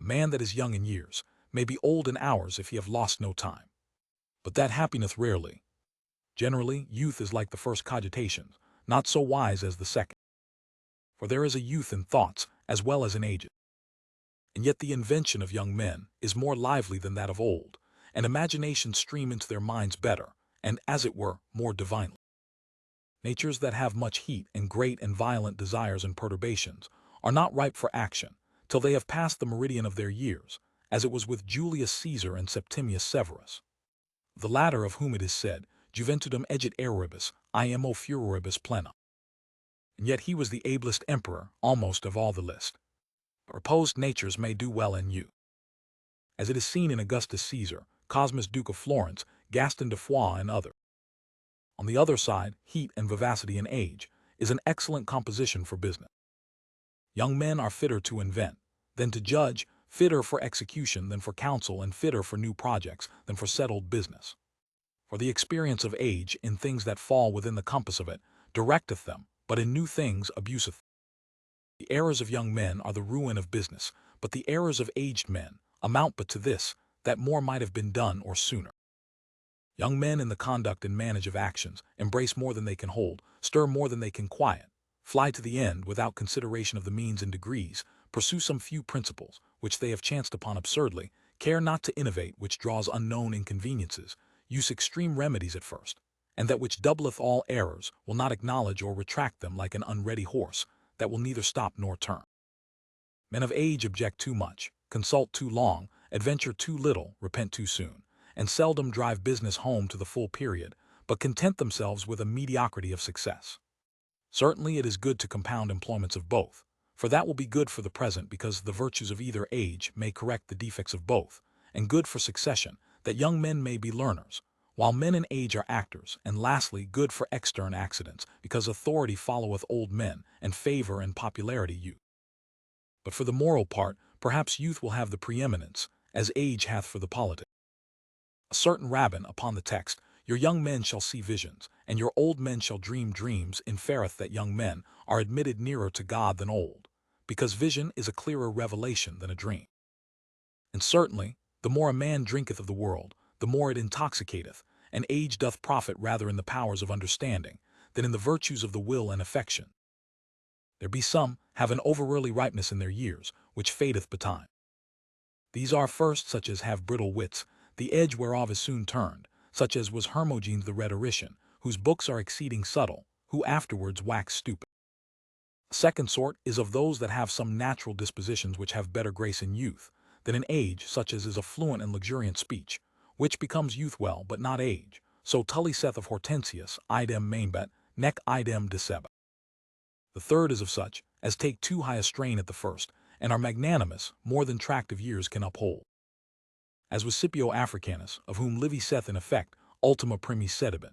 man that is young in years may be old in hours if he have lost no time. But that happineth rarely. Generally, youth is like the first cogitations, not so wise as the second. For there is a youth in thoughts as well as in ages. And yet the invention of young men is more lively than that of old, and imaginations stream into their minds better, and as it were, more divinely. Natures that have much heat and great and violent desires and perturbations are not ripe for action till they have passed the meridian of their years, as it was with Julius Caesar and Septimius Severus. The latter of whom it is said, Juventudem egit erroribus, imo furoribus plena. And yet he was the ablest emperor almost of all the list. Opposed natures may do well in you. As it is seen in Augustus Caesar, Cosmus Duke of Florence, Gaston de Foix, and others. On the other side, heat and vivacity in age is an excellent composition for business. Young men are fitter to invent than to judge, fitter for execution than for counsel, and fitter for new projects than for settled business. For the experience of age in things that fall within the compass of it directeth them, but in new things abuseth. The errors of young men are the ruin of business, but the errors of aged men amount but to this, that more might have been done or sooner. Young men in the conduct and manage of actions embrace more than they can hold, stir more than they can quiet, fly to the end without consideration of the means and degrees, pursue some few principles which they have chanced upon absurdly, care not to innovate which draws unknown inconveniences, use extreme remedies at first, and that which doubleth all errors will not acknowledge or retract them, like an unready horse that will neither stop nor turn. Men of age object too much, consult too long, adventure too little, repent too soon, and seldom drive business home to the full period, but content themselves with a mediocrity of success. Certainly it is good to compound employments of both, for that will be good for the present, because the virtues of either age may correct the defects of both, and good for succession, that young men may be learners, while men in age are actors, and lastly good for extern accidents, because authority followeth old men, and favor and popularity youth. But for the moral part, perhaps youth will have the preeminence, as age hath for the politic. A certain rabbin upon the text, your young men shall see visions, and your old men shall dream dreams, infereth that young men are admitted nearer to God than old, because vision is a clearer revelation than a dream. And certainly, the more a man drinketh of the world, the more it intoxicateth, and age doth profit rather in the powers of understanding than in the virtues of the will and affection. There be some have an over-early ripeness in their years, which fadeth betime. These are first such as have brittle wits, the edge whereof is soon turned, such as was Hermogenes the rhetorician, whose books are exceeding subtle, who afterwards wax stupid. A second sort is of those that have some natural dispositions which have better grace in youth than in age, such as is a fluent and luxuriant speech, which becomes youth well, but not age. So Tully saith of Hortensius, idem maembet, nec idem decebet. The third is of such as take too high a strain at the first, and are magnanimous more than tract of years can uphold. As was Scipio Africanus, of whom Livy saith in effect, ultima primis sedibit,